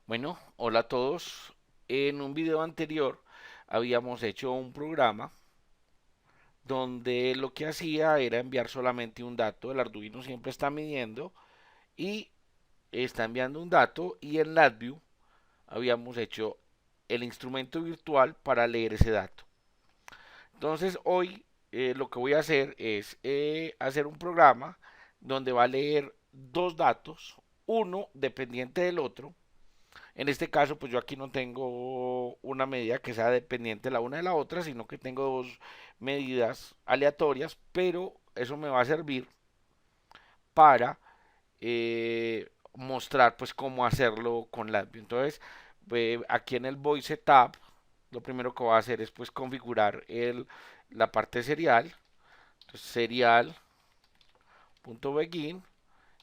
Bueno, hola a todos. En un video anterior habíamos hecho un programa donde lo que hacía era enviar solamente un dato. El Arduino siempre está midiendo y está enviando un dato y en LabVIEW habíamos hecho el instrumento virtual para leer ese dato. Entonces hoy lo que voy a hacer es hacer un programa donde va a leer dos datos, uno dependiente del otro. En este caso, pues yo aquí no tengo una medida que sea dependiente la una de la otra, sino que tengo dos medidas aleatorias, pero eso me va a servir para mostrar pues cómo hacerlo con LabVIEW. Entonces, aquí en el Voice Tab, lo primero que voy a hacer es pues configurar la parte serial. Entonces, serial.begin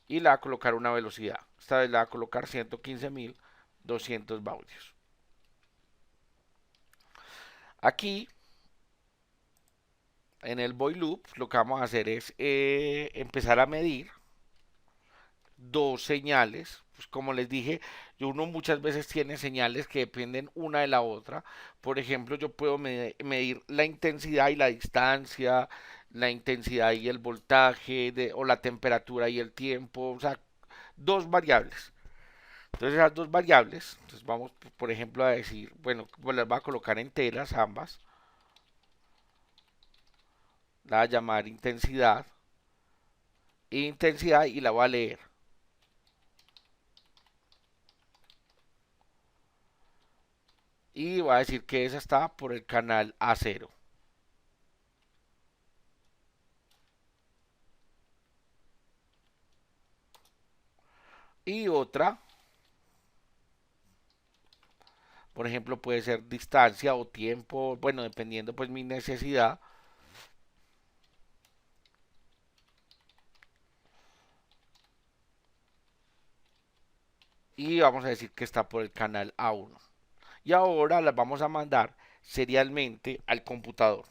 y le voy a colocar una velocidad. Esta vez le voy a colocar 115.200 baudios. Aquí en el void loop lo que vamos a hacer es empezar a medir dos señales. Pues como les dije, uno muchas veces tiene señales que dependen una de la otra. Por ejemplo, yo puedo medir la intensidad y la distancia, la intensidad y el voltaje, o la temperatura y el tiempo. O sea, dos variables. Entonces esas dos variables, entonces vamos por ejemplo a decir, bueno, pues las va a colocar enteras ambas. La va a llamar intensidad y la voy a leer. Y voy a decir que esa está por el canal A0. Y otra, por ejemplo, puede ser distancia o tiempo, bueno, dependiendo pues mi necesidad. Y vamos a decir que está por el canal A1. Y ahora las vamos a mandar serialmente al computador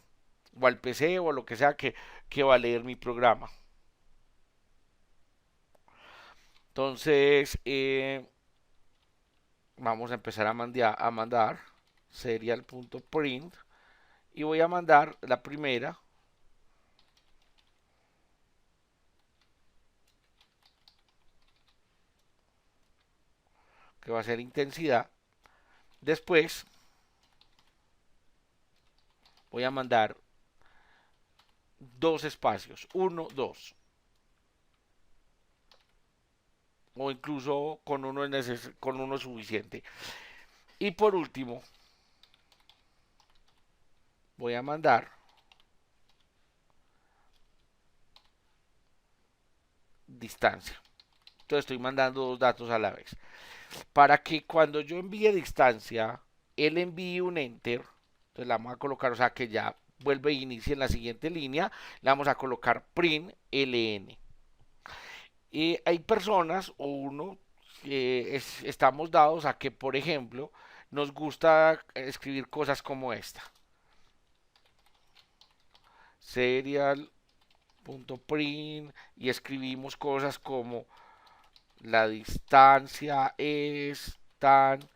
o al PC o lo que sea que va a leer mi programa. Entonces, vamos a empezar a mandar serial.print y voy a mandar la primera, que va a ser intensidad. Después voy a mandar dos espacios, uno, dos, o incluso con uno es suficiente. Y por último, voy a mandar distancia. Entonces estoy mandando dos datos a la vez. Para que cuando yo envíe distancia, él envíe un enter. Entonces la vamos a colocar, o sea que ya vuelve e inicia en la siguiente línea. Le vamos a colocar print ln. Y hay personas o uno estamos dados a que, por ejemplo, nos gusta escribir cosas como esta. Serial.print y escribimos cosas como la distancia es tan.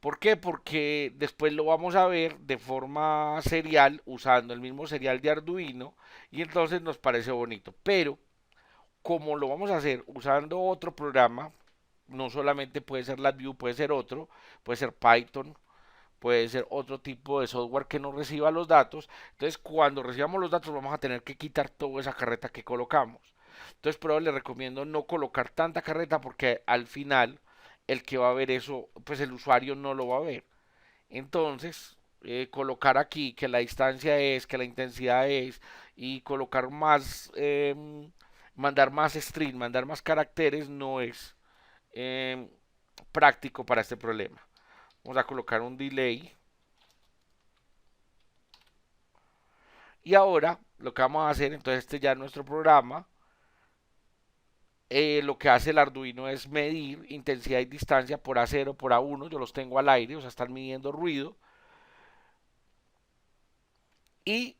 ¿Por qué? Porque después lo vamos a ver de forma serial usando el mismo serial de Arduino y entonces nos parece bonito. Pero como lo vamos a hacer usando otro programa, no solamente puede ser LabVIEW, puede ser otro, puede ser Python, puede ser otro tipo de software que nos reciba los datos. Entonces, cuando recibamos los datos, vamos a tener que quitar toda esa carreta que colocamos. Entonces, pero les recomiendo no colocar tanta carreta porque al final el que va a ver eso, pues el usuario no lo va a ver. Entonces, colocar aquí que la distancia es, que la intensidad es, y colocar más, mandar más string, mandar más caracteres, no es em, práctico para este problema. Vamos a colocar un delay. Y ahora lo que vamos a hacer, entonces este ya es nuestro programa. Lo que hace el Arduino es medir intensidad y distancia por A0, por A1. Yo los tengo al aire, o sea, están midiendo ruido. Y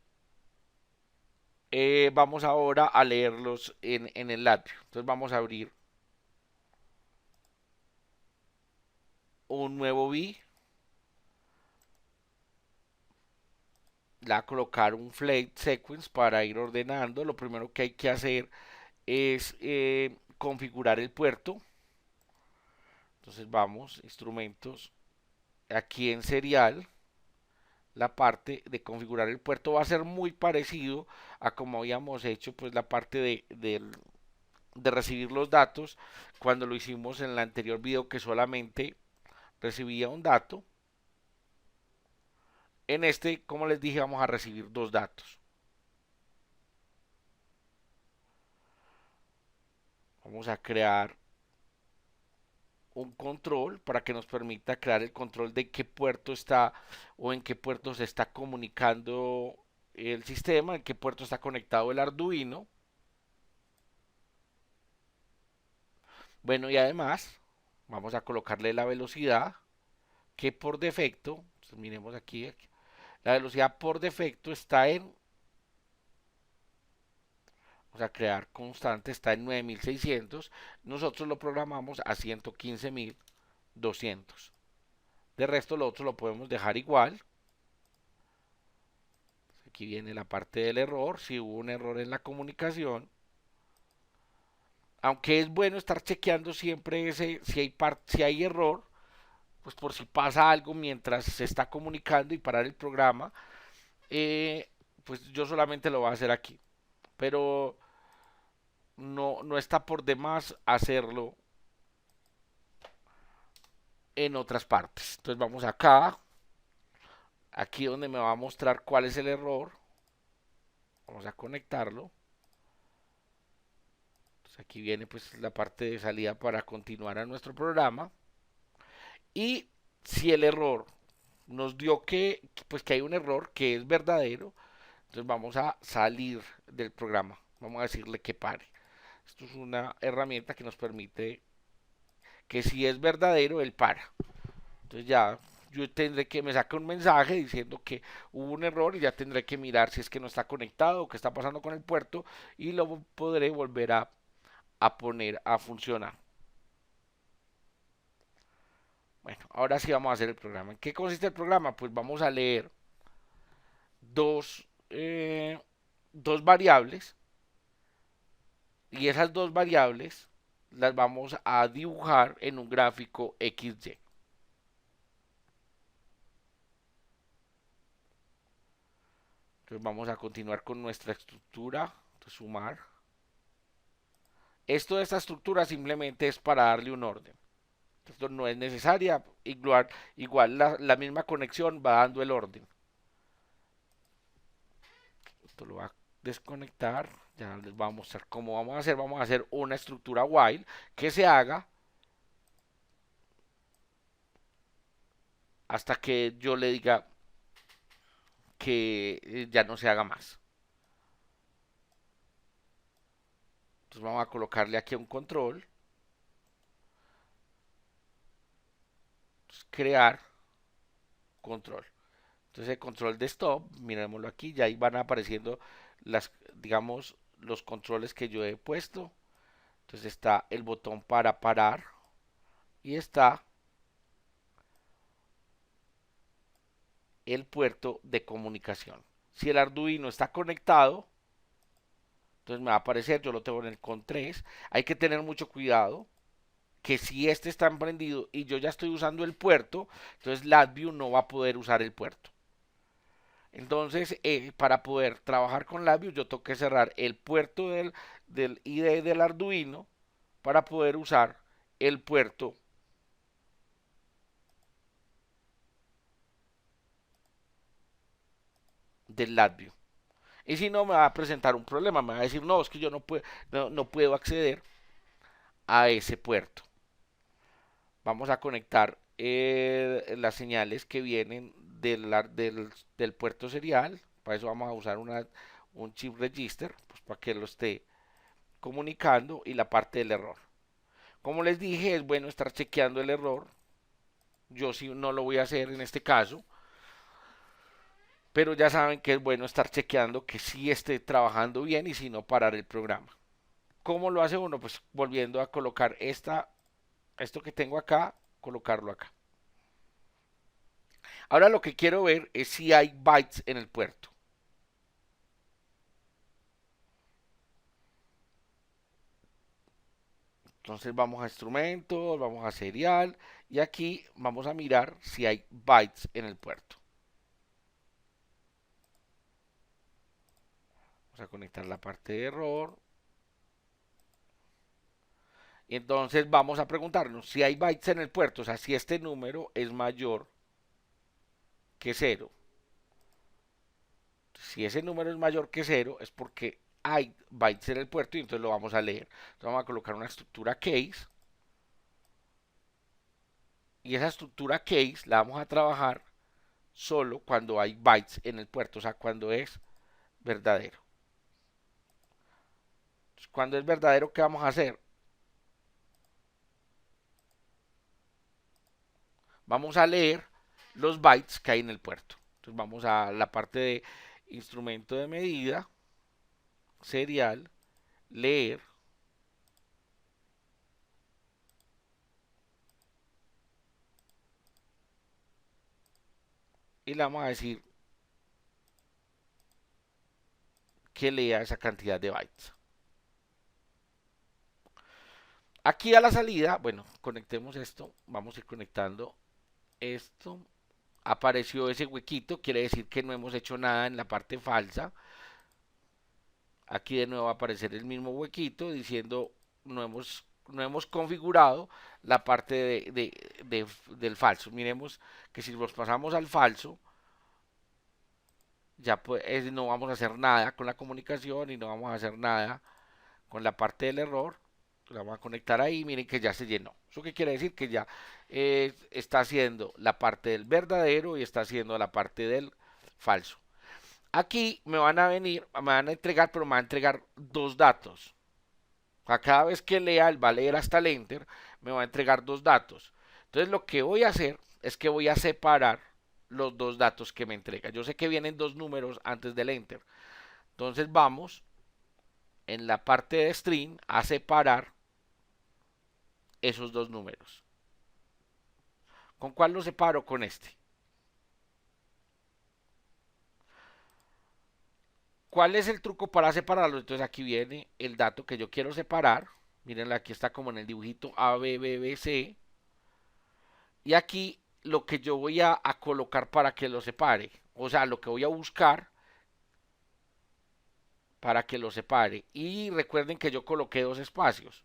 vamos ahora a leerlos en el Atrio. Entonces vamos a abrir un nuevo B, le voy a colocar un flight sequence para ir ordenando. Lo primero que hay que hacer es configurar el puerto. Entonces vamos, instrumentos, aquí en serial, la parte de configurar el puerto va a ser muy parecido a como habíamos hecho pues la parte de recibir los datos cuando lo hicimos en el anterior video que solamente recibía un dato. En este, como les dije, vamos a recibir dos datos. Vamos a crear un control para que nos permita crear el control de qué puerto está o en qué puerto se está comunicando el sistema, en qué puerto está conectado el Arduino. Bueno, y además vamos a colocarle la velocidad que por defecto, entonces miremos aquí, la velocidad por defecto está en, vamos a crear constante, está en 9600, nosotros lo programamos a 115200. De resto lo otro lo podemos dejar igual. Aquí viene la parte del error, si hubo un error en la comunicación. Aunque es bueno estar chequeando siempre si hay error, pues por si pasa algo mientras se está comunicando y parar el programa, pues yo solamente lo voy a hacer aquí. Pero no está por demás hacerlo en otras partes. Entonces vamos acá, aquí donde me va a mostrar cuál es el error. Vamos a conectarlo. Entonces aquí viene pues la parte de salida para continuar a nuestro programa. Y si el error nos dio pues que hay un error que es verdadero, entonces vamos a salir del programa. Vamos a decirle que pare. Esto es una herramienta que nos permite que si es verdadero, él para. Entonces ya yo tendré que me saca un mensaje diciendo que hubo un error y ya tendré que mirar si es que no está conectado o qué está pasando con el puerto y lo podré volver a poner a funcionar. Bueno, ahora sí vamos a hacer el programa. ¿En qué consiste el programa? Pues vamos a leer dos, eh, dos variables y esas dos variables las vamos a dibujar en un gráfico XY. Entonces vamos a continuar con nuestra estructura, entonces, sumar. Esto de esta estructura simplemente es para darle un orden. Esto no es necesaria, igual la misma conexión va dando el orden. Esto lo va a desconectar, ya les voy a mostrar cómo vamos a hacer una estructura while que se haga hasta que yo le diga que ya no se haga más. Entonces vamos a colocarle aquí un control, entonces, crear control. Entonces el control de stop, miremoslo aquí, ya ahí van apareciendo digamos, los controles que yo he puesto. Entonces está el botón para parar y está el puerto de comunicación. Si el Arduino está conectado, entonces me va a aparecer, yo lo tengo en el con 3. Hay que tener mucho cuidado que si este está emprendido y yo ya estoy usando el puerto, entonces LabVIEW no va a poder usar el puerto. Entonces, para poder trabajar con LabVIEW, yo tengo que cerrar el puerto del IDE del Arduino para poder usar el puerto del LabVIEW. Y si no, me va a presentar un problema. Me va a decir, no, es que yo no puedo acceder a ese puerto. Vamos a conectar las señales que vienen del puerto serial. Para eso vamos a usar un chip register, pues para que lo esté comunicando y la parte del error. Como les dije, es bueno estar chequeando el error. Yo sí no lo voy a hacer en este caso, pero ya saben que es bueno estar chequeando que sí esté trabajando bien y si no parar el programa. ¿Cómo lo hace uno? Pues volviendo a colocar esto que tengo acá, colocarlo acá. Ahora lo que quiero ver es si hay bytes en el puerto. Entonces vamos a instrumentos, vamos a serial y aquí vamos a mirar si hay bytes en el puerto. Vamos a conectar la parte de error. Y entonces vamos a preguntarnos si hay bytes en el puerto, o sea, si este número es mayor que cero. Si ese número es mayor que cero es porque hay bytes en el puerto y entonces lo vamos a leer. Entonces vamos a colocar una estructura case y esa estructura case la vamos a trabajar solo cuando hay bytes en el puerto, o sea, cuando es verdadero. Entonces, cuando es verdadero, ¿qué vamos a hacer? Vamos a leer los bytes que hay en el puerto. Entonces vamos a la parte de instrumento de medida, serial, leer y le vamos a decir que lea esa cantidad de bytes. Aquí a la salida, bueno, conectemos esto, vamos a ir conectando esto. Apareció ese huequito, quiere decir que no hemos hecho nada en la parte falsa. Aquí de nuevo va a aparecer el mismo huequito diciendo no hemos configurado la parte del falso. Miremos que si nos pasamos al falso, ya pues no vamos a hacer nada con la comunicación y no vamos a hacer nada con la parte del error. La vamos a conectar ahí, miren que ya se llenó. ¿Eso qué quiere decir? Que ya está haciendo la parte del verdadero y está haciendo la parte del falso. Aquí me van a venir, me van a entregar, pero me van a entregar dos datos. A cada vez que lea, él va a leer hasta el enter, me va a entregar dos datos. Entonces lo que voy a hacer es que voy a separar los dos datos que me entrega. Yo sé que vienen dos números antes del enter. Entonces vamos en la parte de string a separar esos dos números. ¿Con cuál lo separo? Con este. ¿Cuál es el truco para separarlos? Entonces aquí viene el dato que yo quiero separar. Miren, aquí está como en el dibujito A, B, B, B, C. Y aquí lo que yo voy a colocar para que lo separe. O sea, lo que voy a buscar para que lo separe. Y recuerden que yo coloqué dos espacios.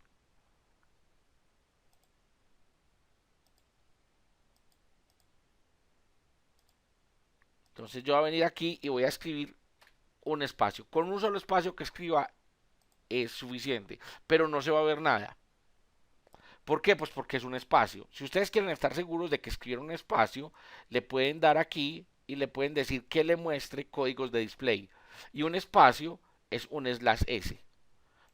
Entonces yo voy a venir aquí y voy a escribir un espacio. Con un solo espacio que escriba es suficiente. Pero no se va a ver nada. ¿Por qué? Pues porque es un espacio. Si ustedes quieren estar seguros de que escribieron un espacio, le pueden dar aquí y le pueden decir que le muestre códigos de display. Y un espacio es un slash S.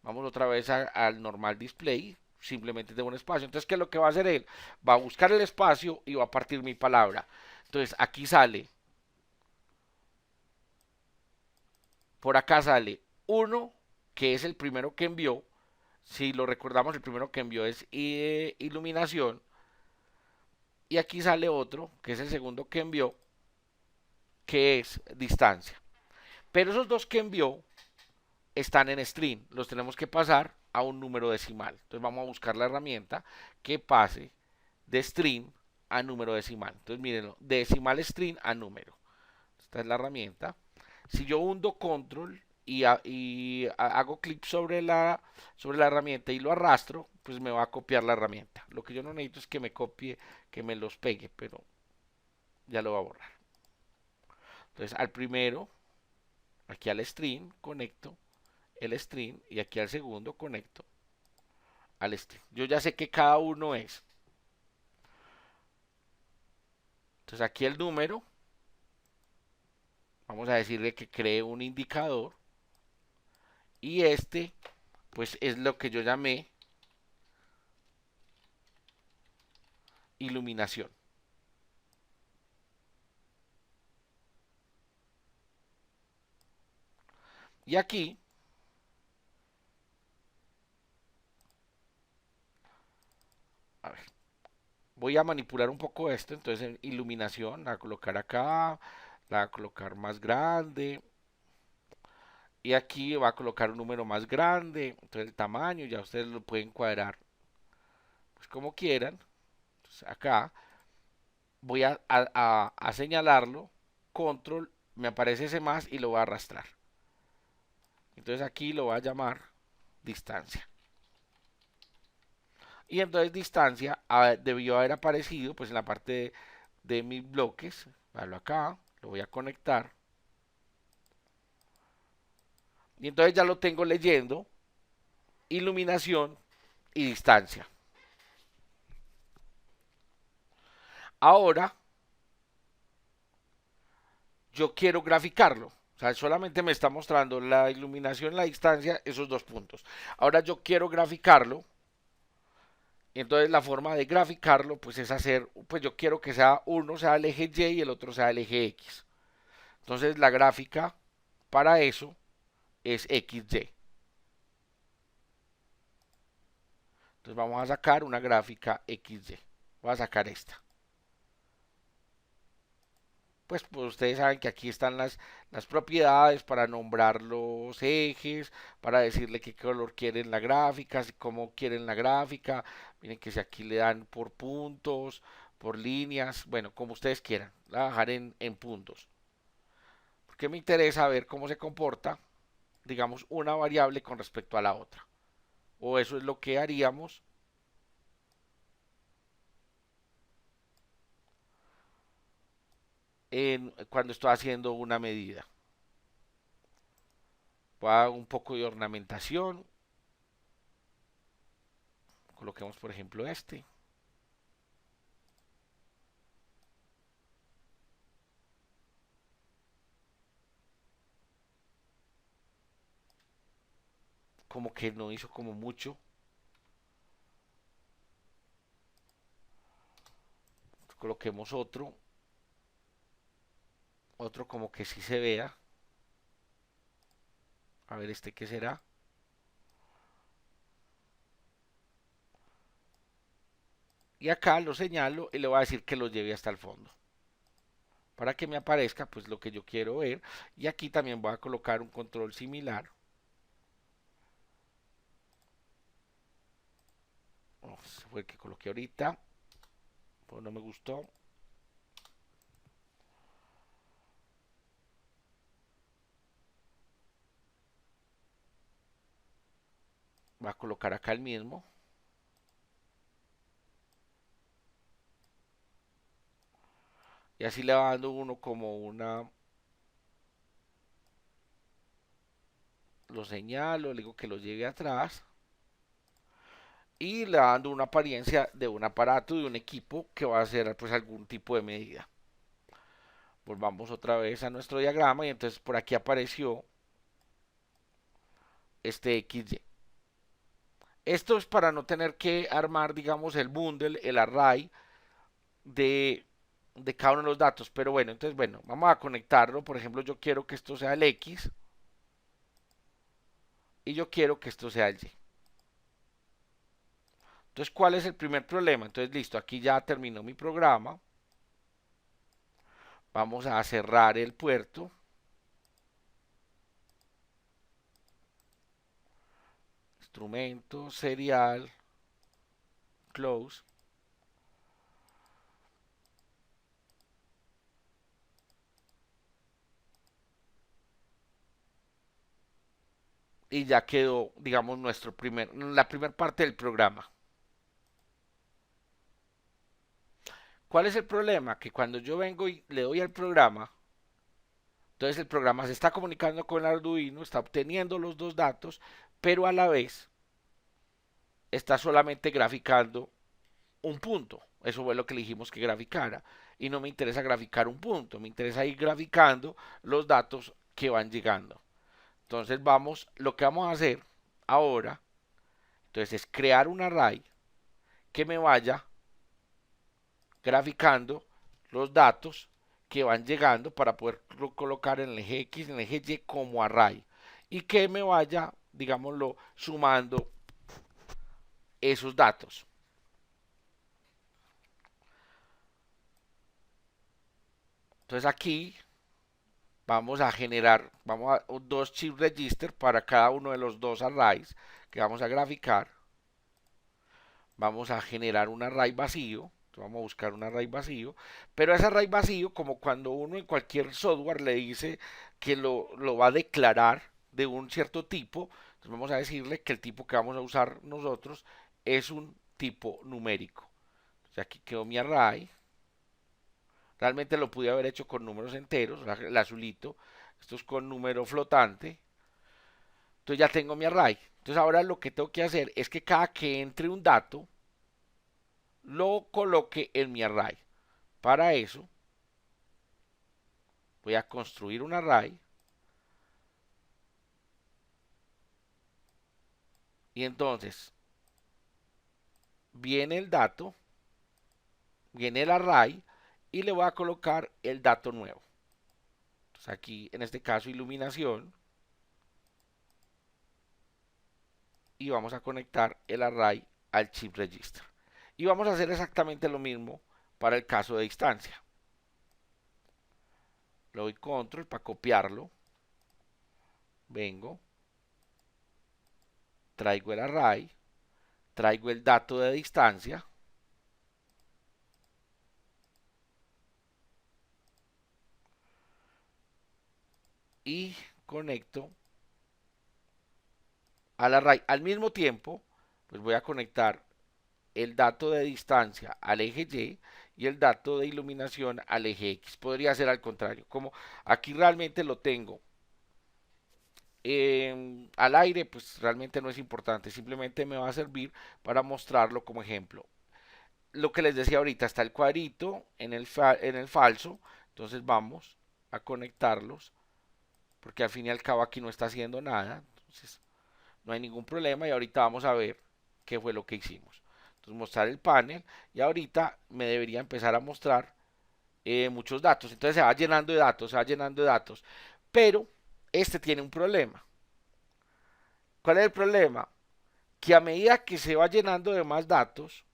Vamos otra vez al normal display, simplemente de un espacio. Entonces, ¿qué es lo que va a hacer él? Va a buscar el espacio y va a partir mi palabra. Entonces, aquí sale, por acá sale uno, que es el primero que envió. Si lo recordamos, el primero que envió es iluminación. Y aquí sale otro, que es el segundo que envió, que es distancia. Pero esos dos que envió están en string, los tenemos que pasar a un número decimal. Entonces vamos a buscar la herramienta que pase de string a número decimal. Entonces mírenlo, de decimal string a número. Esta es la herramienta. Si yo hundo control y hago clic sobre la herramienta y lo arrastro, pues me va a copiar la herramienta. Lo que yo no necesito es que me copie, que me los pegue, pero ya lo va a borrar. Entonces al primero, aquí al string, conecto el string y aquí al segundo conecto al string. Yo ya sé que cada uno es. Entonces aquí el número, vamos a decirle que cree un indicador y este pues es lo que yo llamé iluminación. Y aquí, a ver, voy a manipular un poco esto, entonces en iluminación, la voy a colocar acá, la voy a colocar más grande, y aquí va a colocar un número más grande, entonces el tamaño ya ustedes lo pueden cuadrar pues como quieran. Entonces acá voy a señalarlo, control, me aparece ese más y lo voy a arrastrar. Entonces aquí lo voy a llamar distancia. Y entonces distancia debió haber aparecido pues en la parte de mis bloques. Valo acá, lo voy a conectar. Y entonces ya lo tengo leyendo iluminación y distancia. Ahora yo quiero graficarlo. O sea, solamente me está mostrando la iluminación, la distancia, esos dos puntos. Ahora yo quiero graficarlo. Y entonces la forma de graficarlo pues es hacer, pues yo quiero que sea uno sea el eje Y y el otro sea el eje X. Entonces la gráfica para eso es XY. Entonces vamos a sacar una gráfica XY. Voy a sacar esta. Pues ustedes saben que aquí están las propiedades para nombrar los ejes, para decirle qué color quieren la gráfica, cómo quieren la gráfica. Miren que si aquí le dan por puntos, por líneas, bueno, como ustedes quieran. La voy a dejar en puntos. Porque me interesa ver cómo se comporta, digamos, una variable con respecto a la otra. O eso es lo que haríamos cuando estoy haciendo una medida. Voy a un poco de ornamentación. Coloquemos, por ejemplo, este. Como que no hizo como mucho. Coloquemos otro. Otro como que sí se vea. A ver este qué será. Y acá lo señalo y le voy a decir que lo lleve hasta el fondo. Para que me aparezca pues lo que yo quiero ver. Y aquí también voy a colocar un control similar. Oh, ese fue el que coloqué ahorita. Pues no me gustó. Voy a colocar acá el mismo. Y así le va dando uno como una. Lo señalo, le digo que lo lleve atrás. Y le va dando una apariencia de un aparato, de un equipo que va a hacer pues algún tipo de medida. Volvamos otra vez a nuestro diagrama y entonces por aquí apareció este XY. Esto es para no tener que armar, digamos, el bundle, el array de cada uno de los datos. Pero bueno, entonces, bueno, vamos a conectarlo. Por ejemplo, yo quiero que esto sea el X y yo quiero que esto sea el Y. Entonces, ¿cuál es el primer problema? Entonces, listo, aquí ya terminó mi programa. Vamos a cerrar el puerto. Instrumento, serial, close. Y ya quedó, digamos, la primera parte del programa. ¿Cuál es el problema? Que cuando yo vengo y le doy al programa, entonces el programa se está comunicando con el Arduino, está obteniendo los dos datos, pero a la vez está solamente graficando un punto. Eso fue lo que le dijimos que graficara. Y no me interesa graficar un punto, me interesa ir graficando los datos que van llegando. Entonces lo que vamos a hacer ahora, entonces es crear un array que me vaya graficando los datos que van llegando para poder colocar en el eje X, en el eje Y como array. Y que me vaya, digámoslo, sumando esos datos. Entonces aquí vamos a generar, vamos a dos chip register para cada uno de los dos arrays que vamos a graficar. Vamos a generar un array vacío. Vamos a buscar un array vacío. Pero ese array vacío, como cuando uno en cualquier software le dice que lo va a declarar de un cierto tipo, entonces vamos a decirle que el tipo que vamos a usar nosotros es un tipo numérico. Entonces aquí quedó mi array. Realmente lo pude haber hecho con números enteros, el azulito. Esto es con número flotante. Entonces ya tengo mi array. Entonces ahora lo que tengo que hacer es que cada que entre un dato, lo coloque en mi array. Para eso voy a construir un array y entonces viene el dato, viene el array y le voy a colocar el dato nuevo. Entonces aquí en este caso iluminación y vamos a conectar el array al chip register. Y vamos a hacer exactamente lo mismo para el caso de distancia. Le doy control para copiarlo. Vengo, traigo el array, traigo el dato de distancia y conecto al array. Al mismo tiempo, pues voy a conectar el dato de distancia al eje y el dato de iluminación al eje X. Podría ser al contrario. Como aquí realmente lo tengo al aire, pues realmente no es importante. Simplemente me va a servir para mostrarlo como ejemplo. Lo que les decía ahorita, está el cuadrito en el falso. Entonces vamos a conectarlos. Porque al fin y al cabo aquí no está haciendo nada. Entonces no hay ningún problema y ahorita vamos a ver qué fue lo que hicimos. Entonces mostrar el panel y ahorita me debería empezar a mostrar muchos datos. Entonces se va llenando de datos, se va llenando de datos. Pero este tiene un problema. ¿Cuál es el problema? Que a medida que se va llenando de más datos,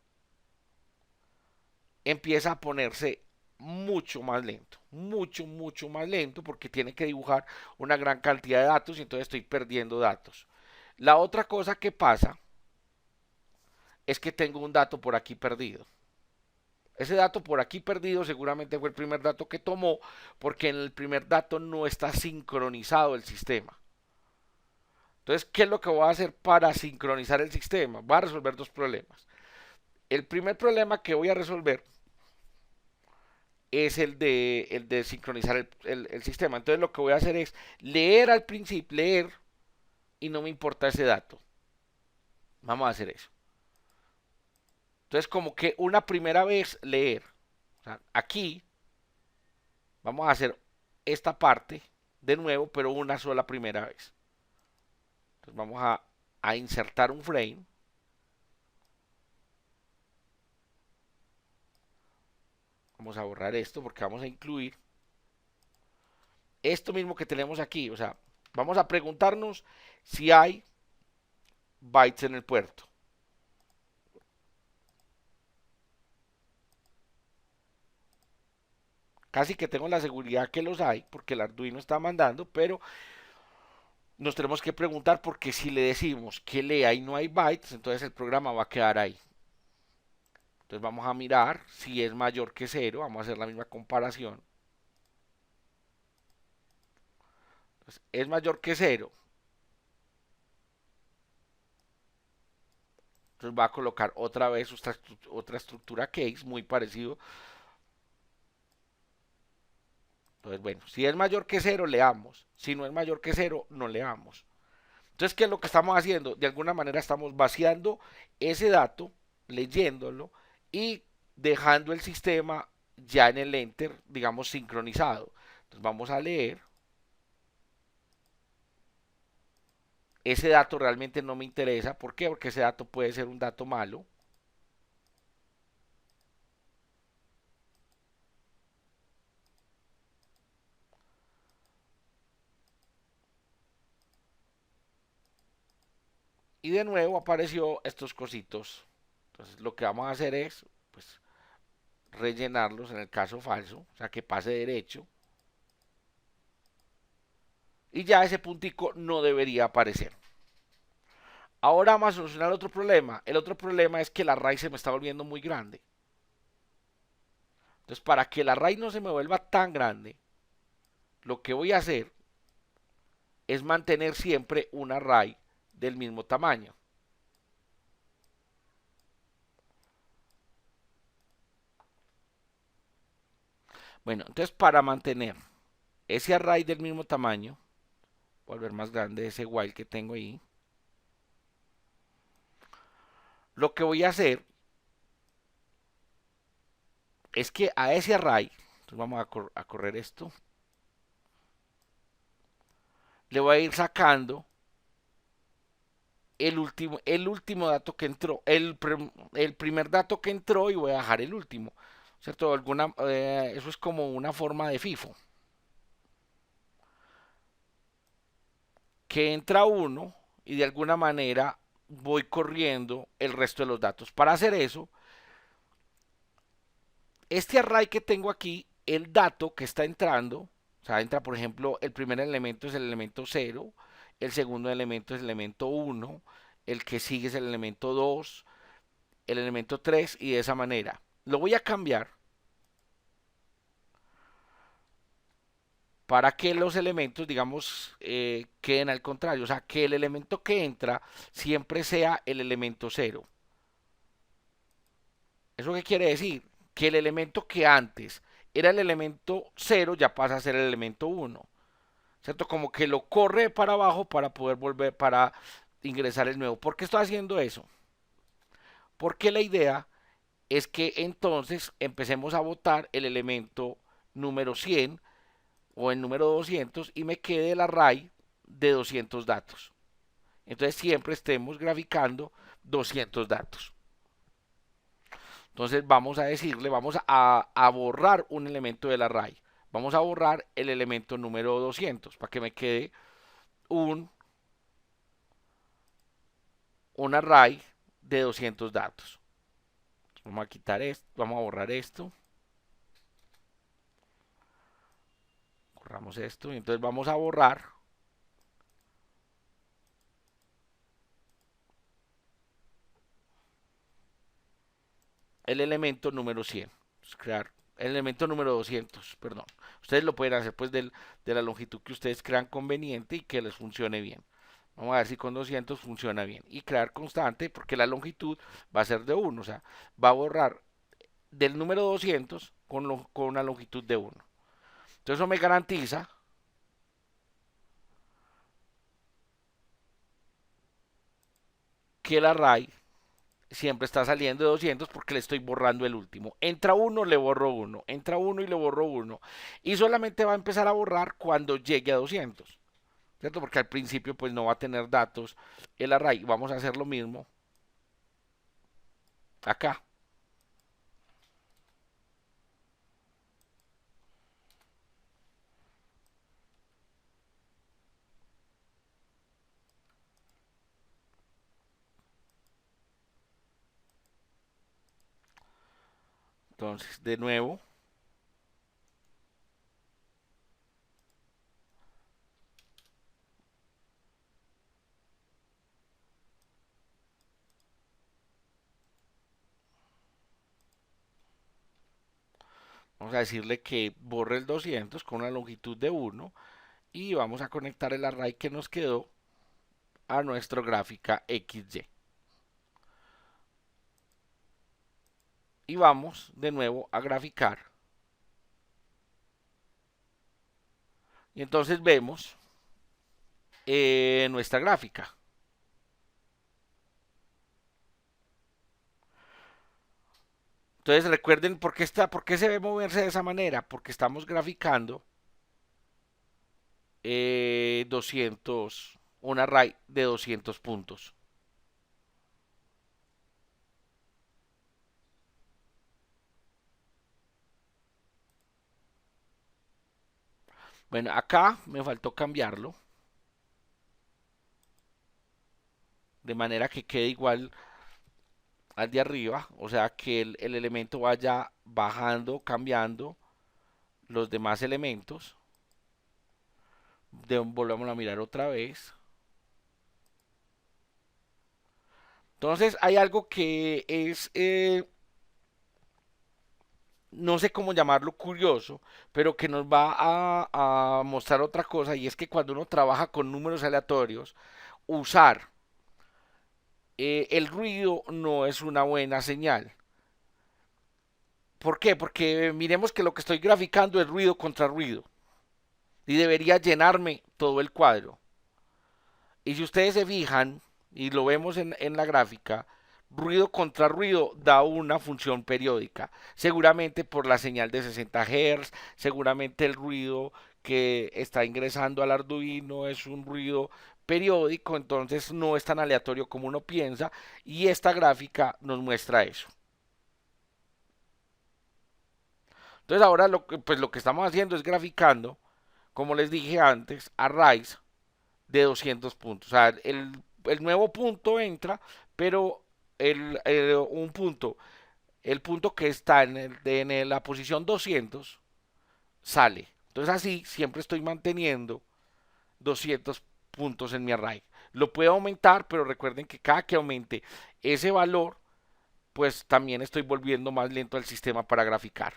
empieza a ponerse mucho más lento, mucho más lento porque tiene que dibujar una gran cantidad de datos y entonces estoy perdiendo datos. La otra cosa que pasa es que tengo un dato por aquí perdido. Ese dato por aquí perdido seguramente fue el primer dato que tomó porque en el primer dato no está sincronizado el sistema. Entonces, ¿qué es lo que voy a hacer para sincronizar el sistema? Voy a resolver dos problemas. El primer problema que voy a resolver es el de sincronizar el sistema. Entonces, lo que voy a hacer es leer al principio, leer y no me importa ese dato. Vamos a hacer eso. Entonces, como que una primera vez leer. O sea, aquí vamos a hacer esta parte de nuevo, pero una sola primera vez. Entonces vamos a insertar un frame. Vamos a borrar esto porque vamos a incluir esto mismo que tenemos aquí. O sea, vamos a preguntarnos si hay bytes en el puerto. Casi que tengo la seguridad que los hay porque el Arduino está mandando, pero nos tenemos que preguntar porque si le decimos que lea y no hay bytes, entonces el programa va a quedar ahí. Entonces vamos a mirar si es mayor que cero, vamos a hacer la misma comparación. Entonces, es mayor que cero. Entonces va a colocar otra vez otra estructura case, muy parecido. Entonces, bueno, si es mayor que cero, leamos. Si no es mayor que cero, no leamos. Entonces, ¿qué es lo que estamos haciendo? De alguna manera estamos vaciando ese dato, leyéndolo y dejando el sistema ya en el enter, digamos, sincronizado. Entonces vamos a leer. Ese dato realmente no me interesa. ¿Por qué? Porque ese dato puede ser un dato malo. Y de nuevo apareció estos cositos. Entonces lo que vamos a hacer es, pues, rellenarlos en el caso falso, o sea que pase derecho, y ya ese puntico no debería aparecer. Ahora vamos a solucionar otro problema. El otro problema es que la raíz se me está volviendo muy grande. Entonces, para que la raíz no se me vuelva tan grande, lo que voy a hacer es mantener siempre un array del mismo tamaño. Bueno, entonces para mantener ese array del mismo tamaño, volver más grande ese while que tengo ahí, lo que voy a hacer es que a ese array, entonces vamos a correr esto, le voy a ir sacando el último dato que entró, el primer dato que entró y voy a dejar el último. ¿Cierto? Eso es como una forma de FIFO. Que entra uno y de alguna manera voy corriendo el resto de los datos. Para hacer eso, este array que tengo aquí, el dato que está entrando, o sea, entra por ejemplo, el primer elemento es el elemento 0, el segundo elemento es el elemento 1, el que sigue es el elemento 2, el elemento 3 y de esa manera. Lo voy a cambiar para que los elementos, digamos, queden al contrario. O sea, que el elemento que entra siempre sea el elemento 0. ¿Eso qué quiere decir? Que el elemento que antes era el elemento 0 ya pasa a ser el elemento 1. ¿Cierto? Como que lo corre para abajo para poder volver, para ingresar el nuevo. ¿Por qué estoy haciendo eso? Porque la idea es que entonces empecemos a botar el elemento número 100 o el número 200 y me quede el array de 200 datos. Entonces siempre estemos graficando 200 datos. Entonces vamos a decirle, vamos a borrar un elemento del array. Vamos a borrar el elemento número 200 para que me quede un, un array de 200 datos. Vamos a quitar esto, vamos a borrar esto. Borramos esto y entonces vamos a borrar el elemento número 100. Crear el elemento número 200, perdón. Ustedes lo pueden hacer pues de la longitud que ustedes crean conveniente y que les funcione bien. Vamos a ver si con 200 funciona bien. Y crear constante porque la longitud va a ser de 1. O sea, va a borrar del número 200 con una longitud de 1. Entonces eso me garantiza que el array siempre está saliendo de 200 porque le estoy borrando el último. Entra uno, le borro uno. Entra uno y le borro uno. Y solamente va a empezar a borrar cuando llegue a 200. ¿Cierto? Porque al principio pues no va a tener datos el array. Vamos a hacer lo mismo acá. Entonces, de nuevo, vamos a decirle que borre el 200 con una longitud de 1 y vamos a conectar el array que nos quedó a nuestra gráfica XY. Y vamos de nuevo a graficar. Y entonces vemos nuestra gráfica. Entonces recuerden por qué se ve moverse de esa manera. Porque estamos graficando 200, un array de 200 puntos. Bueno, acá me faltó cambiarlo. De manera que quede igual al de arriba, o sea que el elemento vaya bajando, cambiando los demás elementos. Volvamos a mirar otra vez. Entonces hay algo que es, no sé cómo llamarlo, curioso, pero que nos va a mostrar otra cosa, y es que cuando uno trabaja con números aleatorios, usar el ruido no es una buena señal. ¿Por qué? Porque miremos que lo que estoy graficando es ruido contra ruido y debería llenarme todo el cuadro. Y si ustedes se fijan, y lo vemos en la gráfica, ruido contra ruido da una función periódica. Seguramente por la señal de 60 Hz, seguramente el ruido que está ingresando al Arduino es un ruido periódico, entonces no es tan aleatorio como uno piensa, y esta gráfica nos muestra eso. Entonces ahora pues lo que estamos haciendo es graficando, como les dije antes, arrays de 200 puntos. O sea, el nuevo punto entra, pero un punto, el punto que está la posición 200 sale. Entonces así siempre estoy manteniendo 200 puntos en mi array. Lo puedo aumentar, pero recuerden que cada que aumente ese valor, pues también estoy volviendo más lento al sistema para graficar.